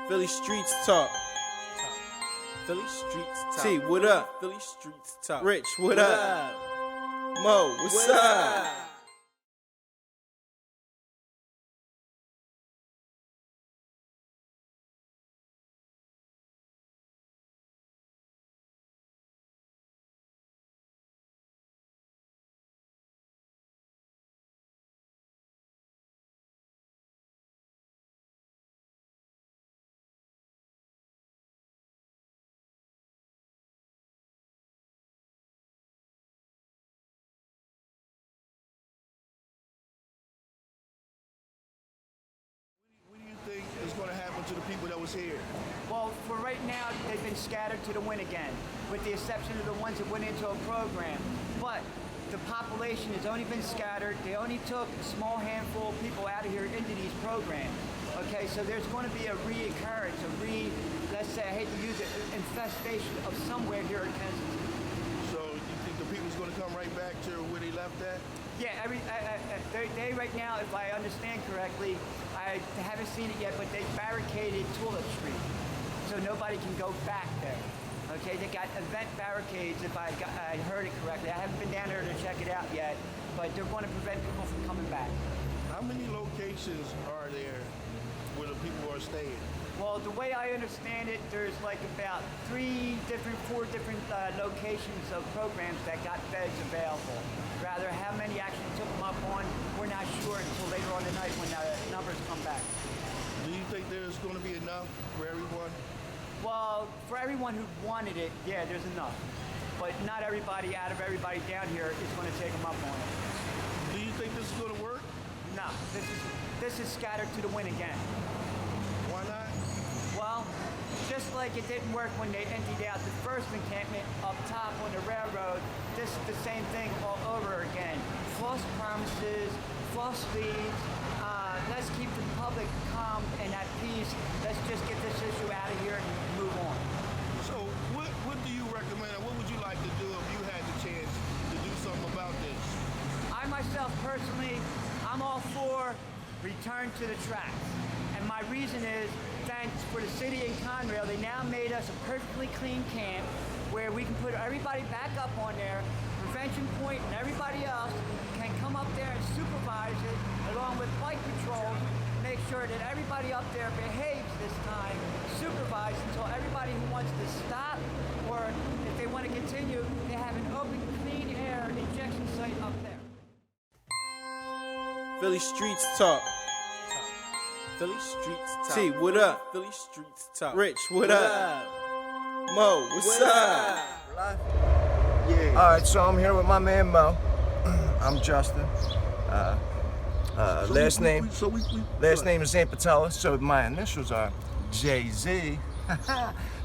Philly streets talk. Philly streets talk. T, what up? Philly streets talk. Rich, what up? Mo, what's up? What do you think is going to happen to the people that was here? Well, for right now, they've been scattered to the wind again, with the exception of the ones that went into a program. But the population has only been scattered. They only took a small handful of people out of here into these programs. Okay, so there's going to be a reoccurrence, let's say, I hate to use it, infestation of somewhere here in Kensington. So you think the people's going to come right back to where they left at? Yeah, they right now, if I understand correctly, I haven't seen it yet, but they barricaded Tulip Street, so nobody can go back there. Okay, they got event barricades, if I heard it correctly. I haven't been down there to check it out yet, but they're going to prevent people from coming back. How many locations are there where the people are staying? Well, the way I understand it, there's like about four different locations of programs that got beds available. Rather, how many actually took them up on, we're not sure until later on the night when the numbers come back. Do you think there's going to be enough for everyone? Well, for everyone who wanted it, yeah, there's enough. But not everybody out of everybody down here is going to take them up on it. Do you think this is going to work? No, this is scattered to the wind again. Why not? Well, just like it didn't work when they emptied out the first encampment up top on the railroad, this is the same thing all over again. False promises, false leads. Let's keep the public calm and at peace. Let's just get this issue out of here and move on. So what do you recommend, or what would you like to do if you had the chance to do something about this? I myself personally, I'm all for return to the tracks. And my reason is, thanks for the city and Conrail, they now made us a perfectly clean camp where we can put everybody back up on there, Prevention Point and everybody else can come up there and supervise it along with bike patrols, make sure that everybody up there behaves this time, supervise until everybody who wants to stop or if they want to continue, they have an open, clean air injection site up there. Philly streets talk. Philly streets talk. T, what up? Philly streets talk. Rich, what up? Mo, what's up? Yeah. All right, so I'm here with my man Mo. I'm Justin. Last name is Zampatella, so my initials are Jay-Z.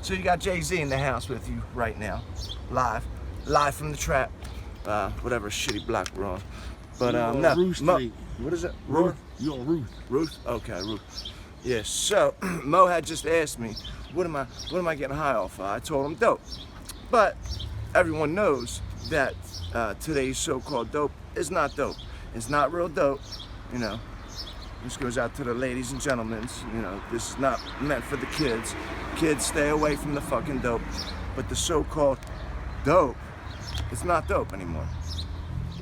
So you got Jay-Z in the house with you right now, live from the trap, whatever shitty block we're on. But no, Mo, what is it? Ruth. You're on Ruth. Ruth? Okay, Ruth. Yeah, so Mo had just asked me, what am I getting high off of? I told him dope. But everyone knows that today's so-called dope is not dope. It's not real dope, you know. This goes out to the ladies and gentlemen, you know, this is not meant for the kids. Kids, stay away from the fucking dope. But the so-called dope, it's not dope anymore.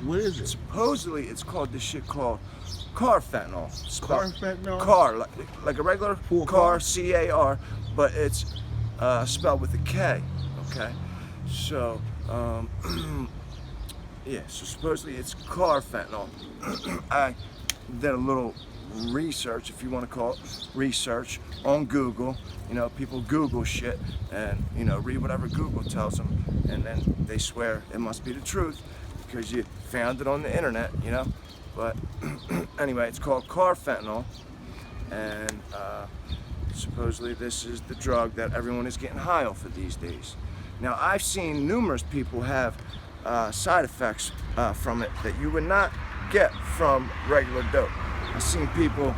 What is it? Supposedly, it's called this shit called car fentanyl. Car fentanyl? Car, like a regular Full car, C-A-R, but it's spelled with a K, okay? So, yeah, so supposedly it's car fentanyl. I did a little research, if you want to call it research, on Google. You know, people Google shit and, you know, read whatever Google tells them, and then they swear it must be the truth because you found it on the internet, you know. But anyway, it's called car fentanyl, and supposedly this is the drug that everyone is getting high off of these days. Now, I've seen numerous people have side effects from it that you would not get from regular dope. I've seen people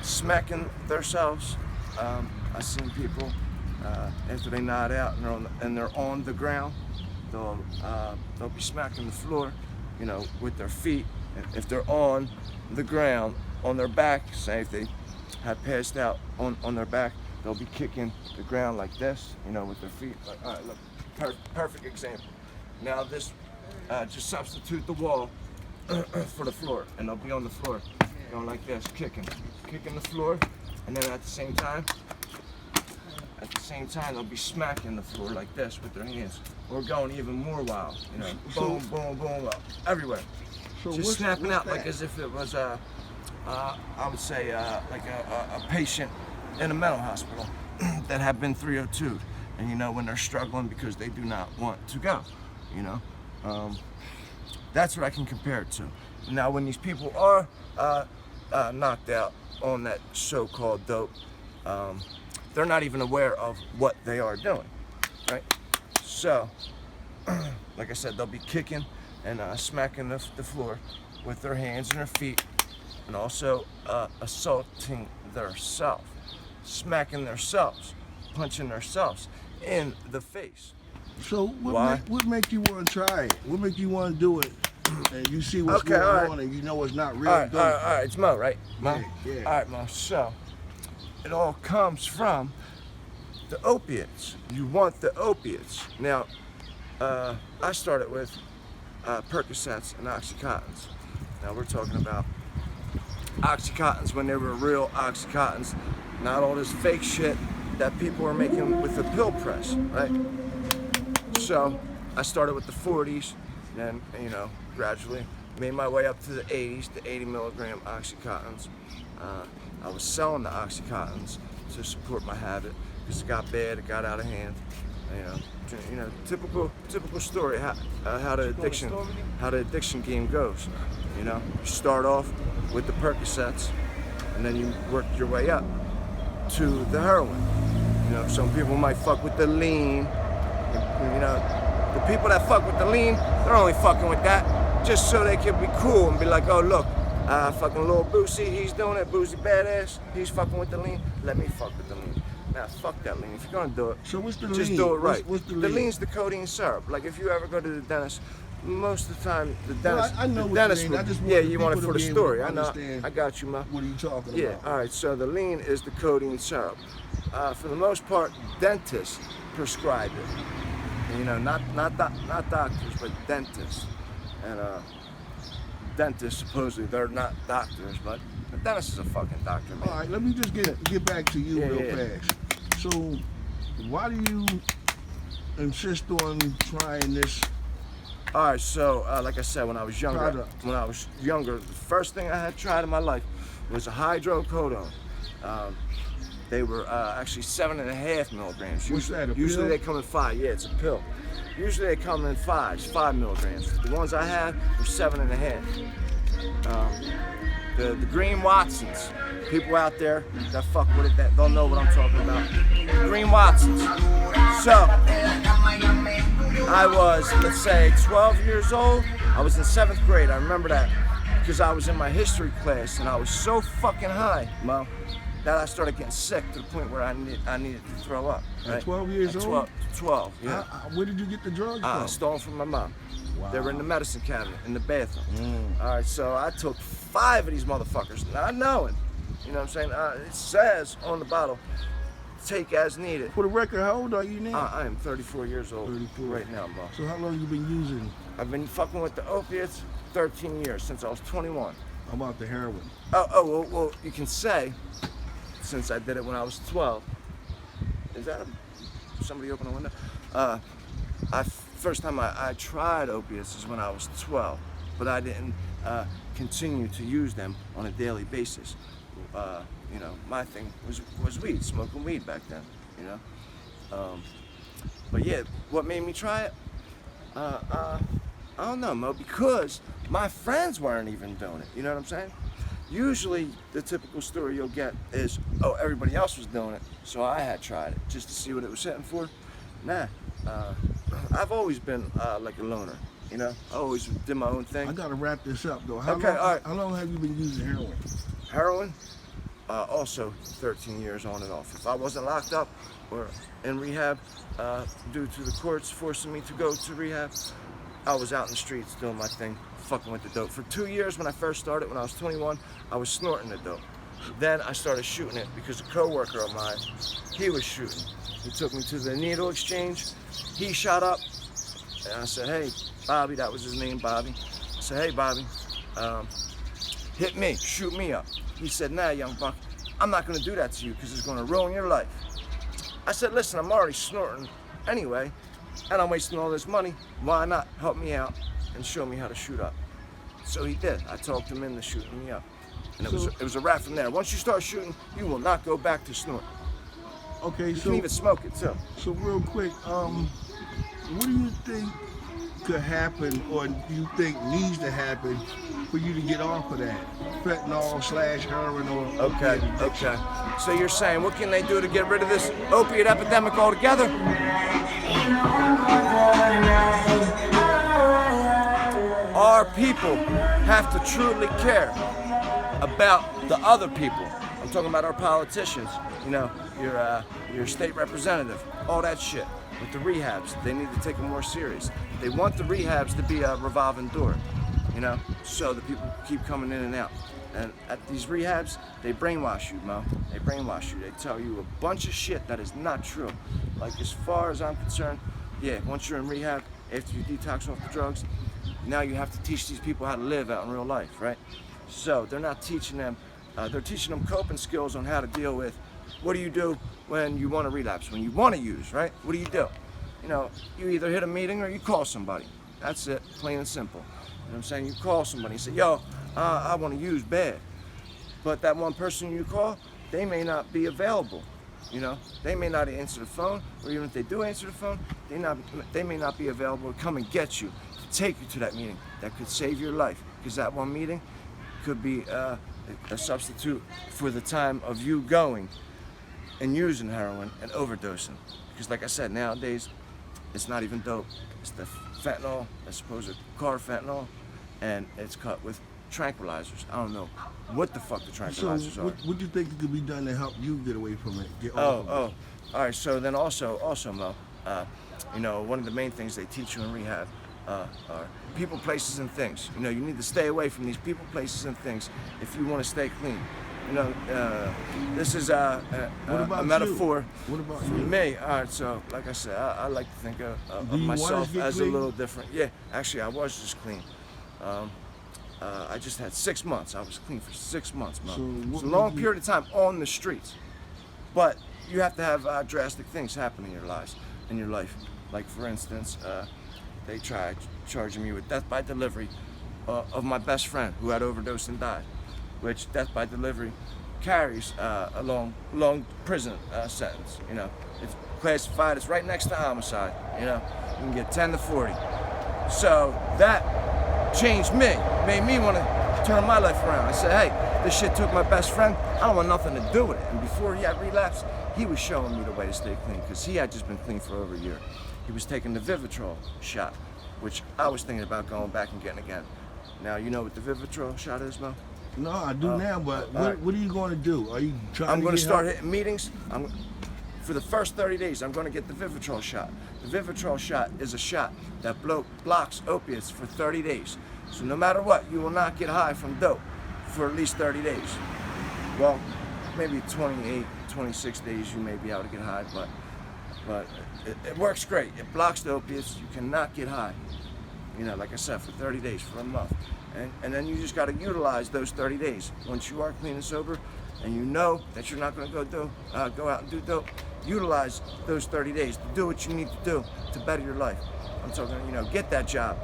smacking themselves. I've seen people after they nod out and they're on the ground, they'll be smacking the floor, you know, with their feet. If they're on the ground, on their back, say if they have passed out on their back, they'll be kicking the ground like this, you know, with their feet. Like, all right, look, perfect example. Now this, just substitute the wall for the floor, and they'll be on the floor, going like this, kicking the floor, and then at the same time, they'll be smacking the floor like this with their hands, or going even more wild, you know, boom, boom, boom, everywhere. So just snapping out that? like as if it was I would say like a patient in a mental hospital that have been 302'd, and you know, when they're struggling because they do not want to go, you know. That's what I can compare it to. Now, when these people are knocked out on that so-called dope, they're not even aware of what they are doing, right? So, like I said, they'll be kicking and smacking the floor with their hands and their feet, and also assaulting themselves, smacking themselves, punching themselves in the face. So what make you want to try it? What make you want to do it? And you see what's going on, and you know it's not real. All right, it's Mo, right? Mo? Yeah. All right, Mo. So, it all comes from the opiates. You want the opiates. Now, I started with Percocets and Oxycontins. Now we're talking about Oxycontins when they were real Oxycontins, not all this fake shit that people are making with the pill press, right? So, I started with the 40s, and you know, gradually made my way up to the 80s, the 80 milligram Oxycontins. I was selling the Oxycontins to support my habit because it got bad, it got out of hand. You know, typical story how the addiction game goes. You know, you start off with the Percocets, and then you work your way up to the heroin. You know, some people might fuck with the lean. You know, the people that fuck with the lean, they're only fucking with that just so they can be cool and be like, oh look, fucking Lil Boosie, he's doing it, Boosie badass, he's fucking with the lean, let me fuck with the lean. Now fuck that lean, if you're gonna do it, so what's the just lean? do it right. What's the lean? The lean? lean's the codeine syrup. Like if you ever go to the dentist, most of the time the dentist, I know the what dentist you mean. I would, just want yeah, the you want it people for to the be story. able I to know, understand I got you, ma. What are you talking Yeah, about? all right, so the lean is the codeine syrup. For the most part, dentists prescribe it. You know, not doctors, but dentists. And dentists, supposedly, they're not doctors, but the dentist is a fucking doctor, man. All right, let me just get back to you real fast. So, why do you insist on trying this? All right, so like I said, when I was younger, the first thing I had tried in my life was a hydrocodone. They were actually 7.5 milligrams. What's that, a Usually pill? they come in 5. Yeah, it's a pill. Usually they come in 5 milligrams. The ones I had were 7.5. The Green Watsons, people out there that fuck with it, that don't know what I'm talking about. The Green Watsons. So, I was, let's say, 12 years old. I was in 7th grade. I remember that because I was in my history class and I was so fucking high, Mo, that I started getting sick to the point where I needed to throw up. Right? At 12 years old? 12, yeah. Where did you get the drugs from? Stolen from my mom. Wow. They were in the medicine cabinet, in the bathroom. All right, so I took 5 of these motherfuckers, not knowing. You know what I'm saying? It says on the bottle, take as needed. For the record, how old are you now? I am 34 years old 34. right now, Mo. So how long have you been using? I've been fucking with the opiates 13 years, since I was 21. How about the heroin? Well, you can say, since I did it when I was 12. Is that somebody open a window? First time I tried opiates is when I was 12, but I didn't continue to use them on a daily basis. You know, my thing was weed, smoking weed back then, you know. But yeah, what made me try it? I don't know, Mo, because my friends weren't even doing it, you know what I'm saying? Usually, the typical story you'll get is, oh, everybody else was doing it, so I had tried it, just to see what it was hitting for. Nah, I've always been like a loner, you know? I always did my own thing. I gotta wrap this up, though. All right. How long have you been using heroin? Heroin, also 13 years on and off. If I wasn't locked up or in rehab due to the courts forcing me to go to rehab, I was out in the streets doing my thing, fucking with the dope. For 2 years when I first started, when I was 21, I was snorting the dope. Then I started shooting it because a coworker of mine, he was shooting. He took me to the needle exchange. He shot up, and I said, hey, Bobby, that was his name, Bobby. I said, hey, Bobby, hit me, shoot me up. He said, nah, young buck, I'm not gonna do that to you because it's gonna ruin your life. I said, listen, I'm already snorting anyway, and I'm wasting all this money. Why not help me out and show me how to shoot up? So he did. I talked him into shooting me up. And it was a wrap from there. Once you start shooting, you will not go back to snorting. Okay, You can even smoke it too. So real quick, what do you think could happen, or you think needs to happen for you to get off of that fentanyl / heroin or Okay. So you're saying, what can they do to get rid of this opiate epidemic altogether? Our people have to truly care about the other people. I'm talking about our politicians, you know, your state representative, all that shit. With the rehabs, they need to take them more serious. They want the rehabs to be a revolving door, you know, so the people keep coming in and out. And at these rehabs, they brainwash you, Mo. They brainwash you. They tell you a bunch of shit that is not true. Like, as far as I'm concerned, yeah, once you're in rehab, after you detox off the drugs, now you have to teach these people how to live out in real life, right? So they're not teaching them, they're teaching them coping skills on how to deal with what do you do when you want to relapse, when you want to use, right? What do? You know, you either hit a meeting or you call somebody. That's it, plain and simple. You know what I'm saying? You call somebody and say, yo, I want to use bad. But that one person you call, they may not be available. You know, they may not answer the phone, or even if they do answer the phone, they may not be available to come and get you, to take you to that meeting that could save your life. Because that one meeting could be a substitute for the time of you going and using heroin and overdosing. Because like I said, nowadays, it's not even dope. It's the fentanyl, it's supposed to car fentanyl, and it's cut with tranquilizers. I don't know what the fuck the tranquilizers are. What do you think could be done to help you get away from it? Get off of it? All right, so then also Mo, you know, one of the main things they teach you in rehab are people, places, and things. You know, you need to stay away from these people, places, and things if you want to stay clean. You know, this is a metaphor What about for you? me. All right, so like I said, I like to think of myself as a little different. Yeah, actually, I was just clean. I just had 6 months. I was clean for 6 months, Mo. So It's a long period of time on the streets. But you have to have drastic things happen in your life. Like, for instance, they tried charging me with death by delivery of my best friend who had overdosed and died, which death by delivery carries a long prison sentence. You know, it's classified, it's right next to homicide. You know, you can get 10 to 40. So that changed me, made me want to turn my life around. I said, hey, this shit took my best friend. I don't want nothing to do with it. And before he had relapsed, he was showing me the way to stay clean, because he had just been clean for over a year. He was taking the Vivitrol shot, which I was thinking about going back and getting again. Now, you know what the Vivitrol shot is, Mo? No, I do now, but what are you going to do? Are you trying I'm to going to start help? hitting meetings. For the first 30 days, I'm going to get the Vivitrol shot. The Vivitrol shot is a shot that blocks opiates for 30 days. So no matter what, you will not get high from dope for at least 30 days. Well, maybe 28, 26 days you may be able to get high, but it works great. It blocks the opiates. You cannot get high. You know, like I said, for 30 days, for a month. And then you just got to utilize those 30 days. Once you are clean and sober, and you know that you're not going to go out and do dope, utilize those 30 days to do what you need to do to better your life. I'm talking, you know, get that job.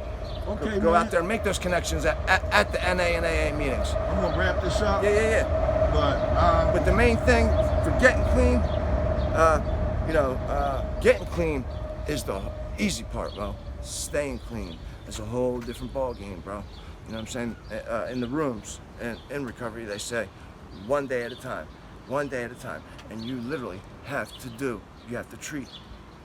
Okay, Go man. out there and make those connections at the NA and AA meetings. I'm going to wrap this up. Yeah. But But the main thing for getting clean, getting clean is the easy part, bro. Staying clean is a whole different ball game, bro. You know what I'm saying? In the rooms and in recovery, they say, one day at a time, and you literally have to treat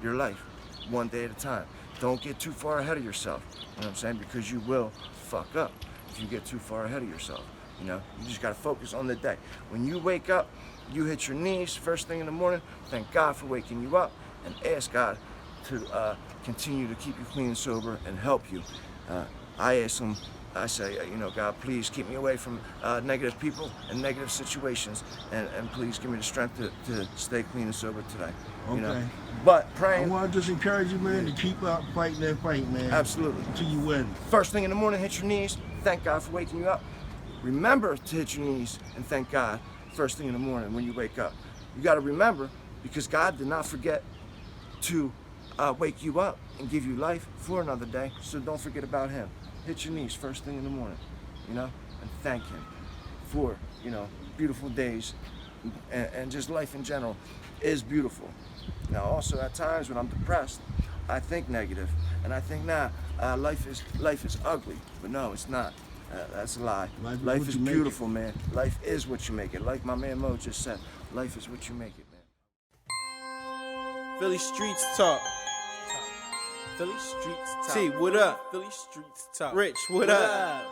your life one day at a time. Don't get too far ahead of yourself. You know what I'm saying? Because you will fuck up if you get too far ahead of yourself. You know, you just gotta focus on the day. When you wake up, you hit your knees first thing in the morning. Thank God for waking you up, and ask God to continue to keep you clean and sober and help you. I ask Him I say, you know, God, please keep me away from negative people and negative situations, and please give me the strength to stay clean and sober today. You know? But praying. I want to just encourage you, man, to keep out fighting that fight, man. Absolutely. Until you win. First thing in the morning, hit your knees. Thank God for waking you up. Remember to hit your knees and thank God first thing in the morning when you wake up. You got to remember, because God did not forget to wake you up and give you life for another day, so don't forget about him. Hit your knees first thing in the morning, you know, and thank him for, you know, beautiful days, and just life in general is beautiful. Now also at times when I'm depressed, I think negative, and I think, nah, life is ugly, but no, it's not. That's a lie. Life is beautiful, man. Life is what you make it. Like my man Mo just said, life is what you make it, man. Philly streets talk. Philly streets talk. T, what up? Philly streets talk. Rich, what up?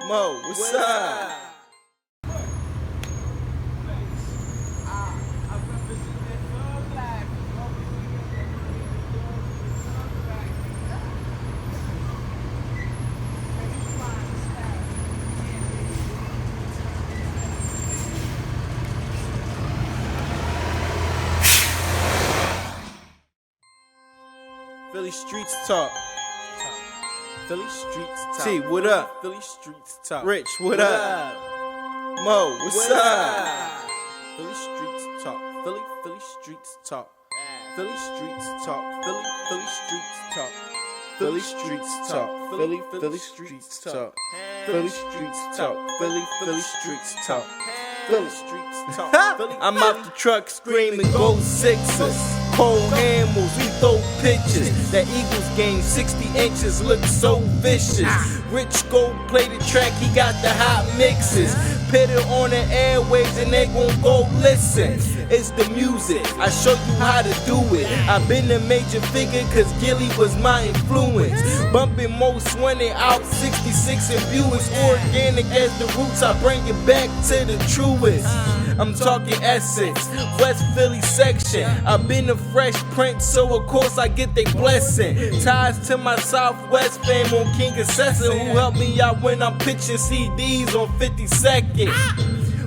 Mo, what's up? Philly streets talk. Philly streets talk. T, what up? Philly streets talk. Rich, what up? Mo, what's up? Philly streets talk. Philly streets talk. Philly streets talk. Philly streets talk. Philly streets talk. Philly streets talk. Philly streets talk. Philly streets talk. Philly streets talk. I'm out the truck screaming, go Sixers. Cold hammers, we throw pitches. That Eagles game, 60 inches, look so vicious. Rich gold plated track, he got the hot mixes. Put it on the airwaves and they gon' go listen. It's the music, I show you how to do it. I've been a major figure cause Gilly was my influence. Bumping most when they out 66 and viewers. Organic as the roots, I bring it back to the truest. I'm talking Essex, West Philly section. I've been a Fresh Prince, so of course I get they blessing. Ties to my Southwest fame on King Assassin, who helped me out when I'm pitching CDs on 52nd.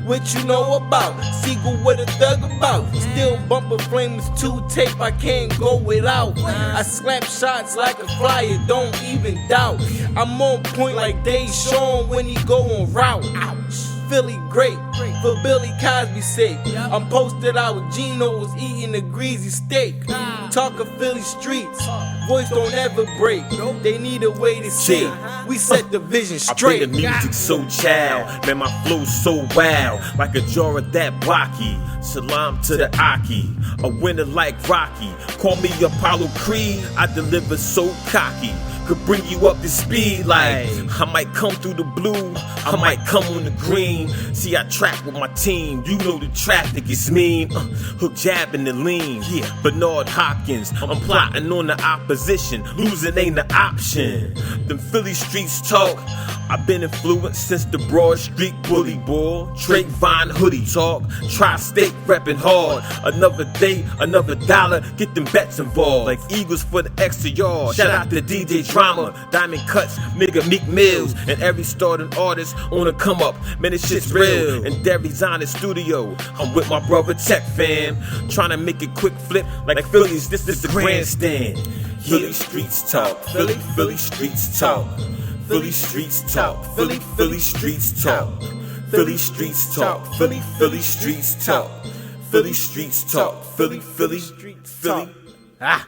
What you know about? Seagull with a thug about. Still bumper flames, 2 tape, I can't go without. I slap shots like a flyer, don't even doubt. I'm on point like Dave Sean when he go on route. Philly great, for Billy Cosby's sake. I'm posted out with Geno's eating a greasy steak. Talk of Philly streets, voice don't ever break. They need a way to say, we set the vision straight. I bring the music so child, man, my flow so wild. Like a jar of that Baki, salam to the Aki. A winner like Rocky, call me Apollo Creed. I deliver so cocky, could bring you up to speed. Like I might come through the blue, I might come on the green. See, I track with my team, you know the traffic is mean. Hook jab in the lean, yeah. Bernard Hopkins, I'm plotting on the opposition, losing ain't the option. Them Philly streets talk, I've been influenced since the Broad Street bully ball. Trade Vine hoodie talk, Tri-State reppin' hard. Another day, another dollar, get them bets involved. Like Eagles for the extra yard. Shout out to DJ Drama, Diamond Cuts, nigga Meek Mills, and every starting artist on the come up. Man, this shit's real. And Derry's on the studio. I'm with my brother Tech Fam, trying to make it quick flip like Phillies. This is the grandstand. Philly streets talk. Philly streets talk. Philly streets talk. Philly streets talk. Philly streets talk. Philly streets talk. Philly streets talk. Philly streets talk. Ah.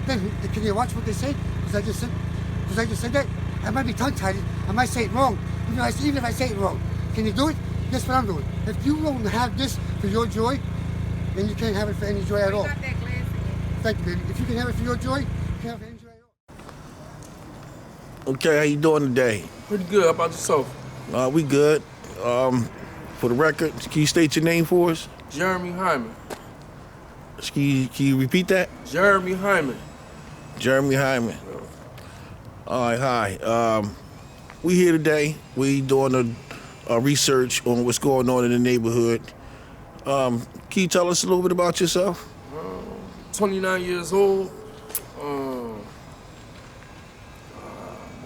Then can you watch what they say? Because I just said that. I might be tongue-tied. I might say it wrong. Even if I say it wrong. Can you do it? That's what I'm doing. If you don't have this for your joy, then you can't have it for any joy at all. Thank you, baby. If you can have it for your joy, you can't have it for any joy at all. Okay, how you doing today? Pretty good. How about yourself? We good. For the record, can you state your name for us? Jeremy Hyman. Can you repeat that? Jeremy Hyman. Jeremy Hyman. All right, hi. We here today. We doing research on what's going on in the neighborhood. Can you tell us a little bit about yourself? 29 years old. A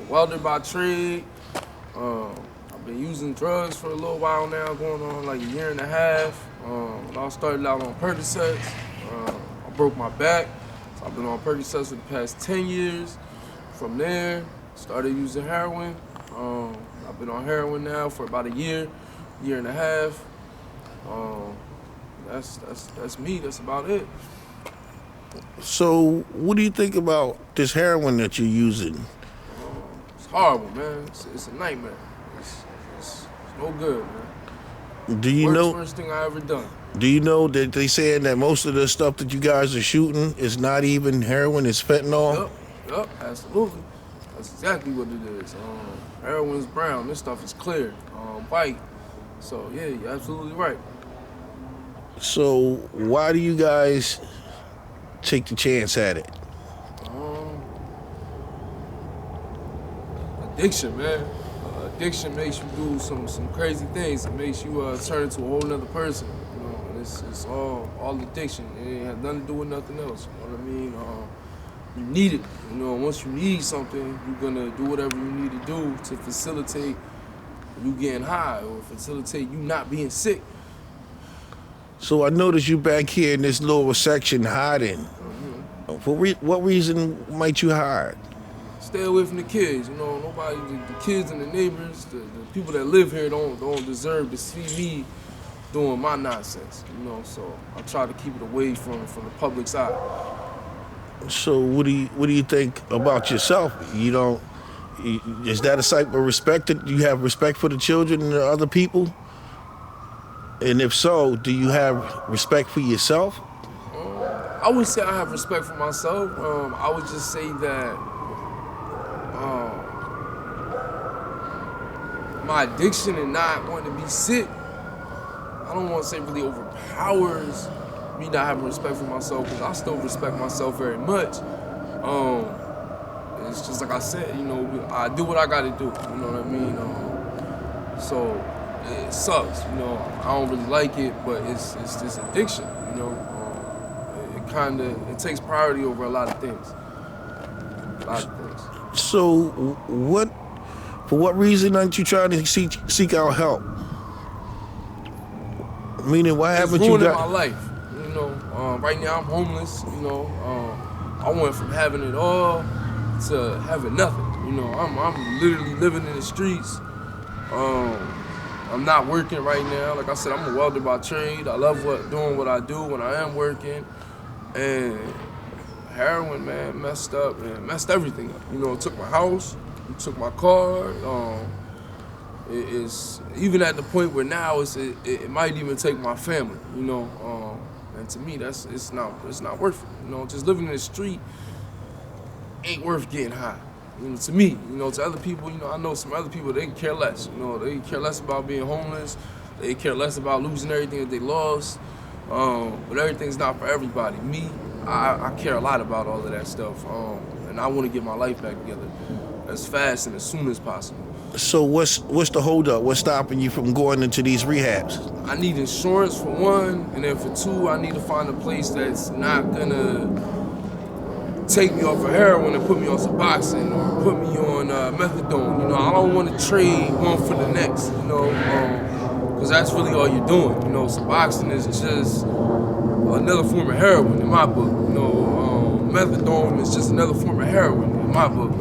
welder by trade. I've been using drugs for a little while now, going on like a year and a half. It all started out on Percocets. I broke my back, so I've been on Percocets for the past 10 years. From there, started using heroin. I've been on heroin now for about a year and a half. That's me. That's about it. So, what do you think about this heroin that you're using? It's horrible, man. It's a nightmare. It's no good, man. Do you know? Worst thing I ever done. Do you know that they saying that most of the stuff that you guys are shooting is not even heroin, it's fentanyl? Yep, absolutely. That's exactly what it is. Heroin's brown. This stuff is clear, white. So yeah, you're absolutely right. So why do you guys take the chance at it? Addiction, man. Addiction makes you do some crazy things. It makes you turn into a whole nother person. You know, and it's all addiction. It ain't have nothing to do with nothing else. You know what I mean? You need it. You know, once you need something, you're gonna do whatever you need to do to facilitate you getting high or facilitate you not being sick. So I noticed you back here in this lower section hiding. Mm-hmm. For what reason might you hide? Stay away from the kids. You know, nobody, the kids and the neighbors, the people that live here don't deserve to see me doing my nonsense. You know, so I try to keep it away from the public's eye. So what do you think about yourself? Is that a type of respect that you have respect for the children and the other people? And if so, do you have respect for yourself? I wouldn't say I have respect for myself. I would just say that my addiction and not wanting to be sick, I don't want to say really overpowers me not having respect for myself, because I still respect myself very much. It's just like I said, you know, I do what I got to do, you know what I mean? So it sucks, you know, I don't really like it, but it's this addiction, you know. It takes priority over a lot of things. So for what reason aren't you trying to seek out help? Meaning, why haven't you got... my life, you know. Right now I'm homeless, you know. I went from having it all to having nothing, you know. I'm literally living in the streets. I'm not working right now. Like I said, I'm a welder by trade. I love doing what I do when I am working. And heroin, man, messed everything up. You know, it took my house, it took my car. It is even at the point where now it might even take my family. You know, and to me, it's not worth it. You know, just living in the street ain't worth getting high. You know, to me, you know, to other people, you know, I know some other people, they care less. You know, they care less about being homeless. They care less about losing everything that they lost. But everything's not for everybody. Me, I care a lot about all of that stuff. And I want to get my life back together as fast and as soon as possible. So what's the holdup? What's stopping you from going into these rehabs? I need insurance for one, and then for two, I need to find a place that's not gonna take me off of heroin and put me on Suboxone or put me on methadone. You know, I don't want to trade one for the next. You know, because that's really all you're doing. You know, Suboxone is just another form of heroin in my book. You know, methadone is just another form of heroin in my book.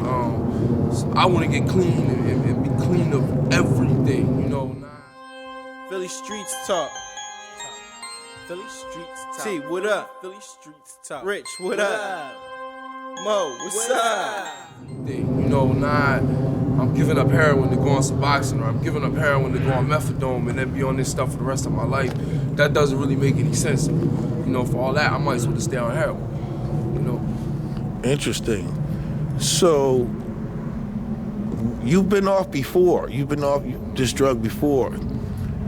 So I want to get clean and be clean of everything. You know. Philly streets talk. Philly streets talk. T, what up? Philly streets talk. Rich, what up? Mo, what's up? You know, I'm giving up heroin to go on Suboxone, or I'm giving up heroin to go on methadone and then be on this stuff for the rest of my life. That doesn't really make any sense. You know, for all that, I might as well just stay on heroin. You know. Interesting. So you've been off before. You've been off this drug before,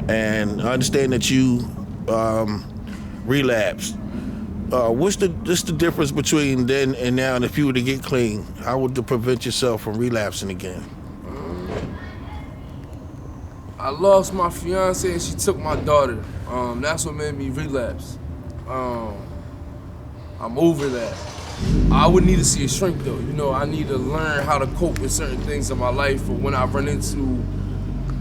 and I understand that you relapsed. What's the difference between then and now? And if you were to get clean, how would you prevent yourself from relapsing again? I lost my fiance and she took my daughter. That's what made me relapse. I'm over that. I would need to see a shrink though. You know, I need to learn how to cope with certain things in my life, or when I run into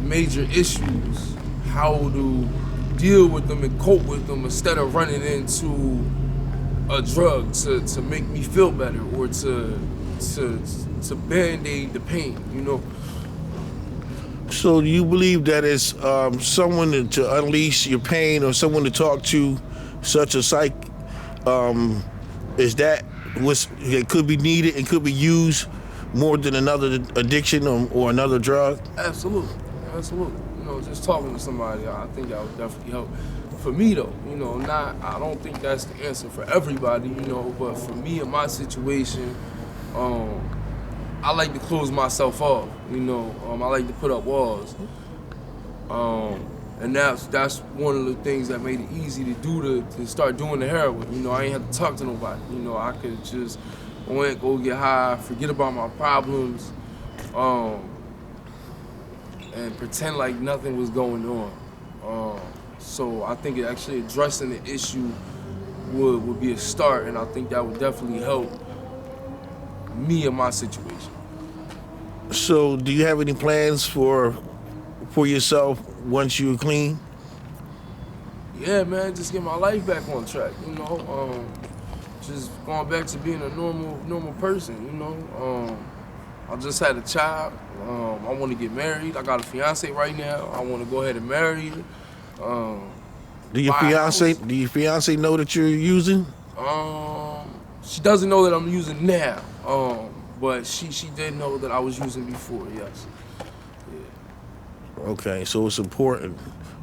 major issues, how to deal with them and cope with them instead of running into a drug to make me feel better or to band-aid the pain, you know. So do you believe that it's someone to unleash your pain or someone to talk to, such a psych, is that what's it could be needed and could be used more than another addiction or another drug? Absolutely. You know, just talking to somebody, I think that would definitely help. For me though, you know, I don't think that's the answer for everybody, you know, but for me in my situation, I like to close myself off, you know. I like to put up walls. And that's one of the things that made it easy to do to start doing the heroin. You know, I ain't have to talk to nobody. You know, I could just go get high, forget about my problems, and pretend like nothing was going on. So I think actually addressing the issue would be a start, and I think that would definitely help me in my situation. So do you have any plans for yourself once you're clean? Yeah, man, just get my life back on track, you know. Just going back to being a normal person, you know. I just had a child. I want to get married. I got a fiance right now. I want to go ahead and marry her. Do your fiance know that you're using? She doesn't know that I'm using now. But she did know that I was using before, yes. Yeah. Okay, so it's important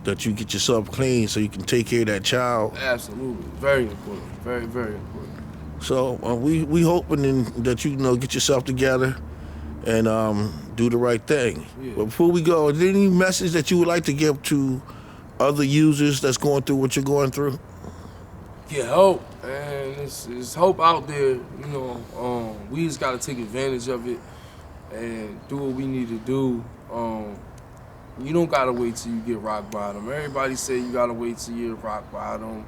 that you get yourself clean so you can take care of that child. Absolutely, very important, very, very important. So we hoping that you get yourself together and do the right thing. Yeah. But before we go, is there any message that you would like to give to other users that's going through what you're going through? Get help, and it's hope out there, you know. We just gotta take advantage of it and do what we need to do. You don't gotta wait till you get rock bottom. Everybody say you gotta wait till you're rock bottom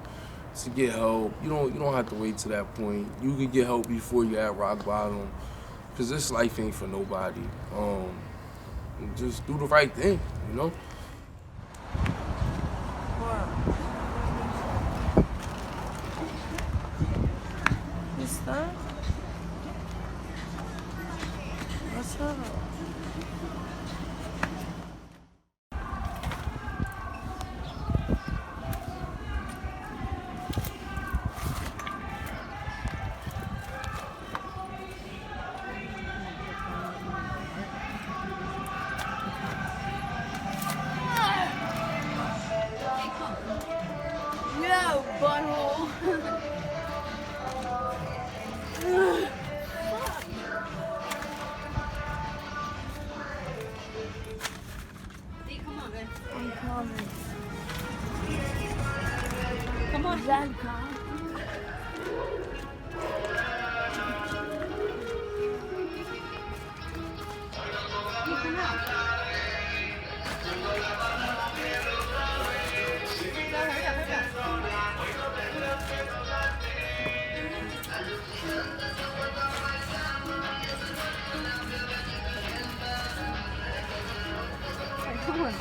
to get help. You don't have to wait to that point. You can get help before you're at rock bottom, cause this life ain't for nobody. Just do the right thing, you know. What's up? No, butthole. I'm coming. Come on. Dad, come. Come out. Hurry up. Come on.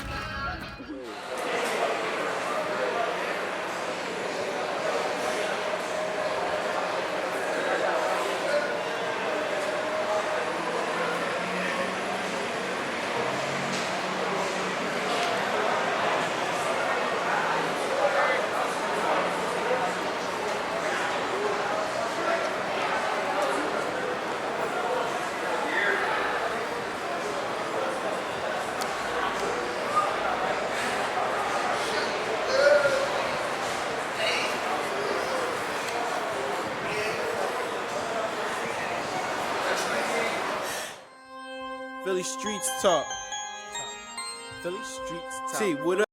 Philly streets talk. Philly streets talk. T, what up?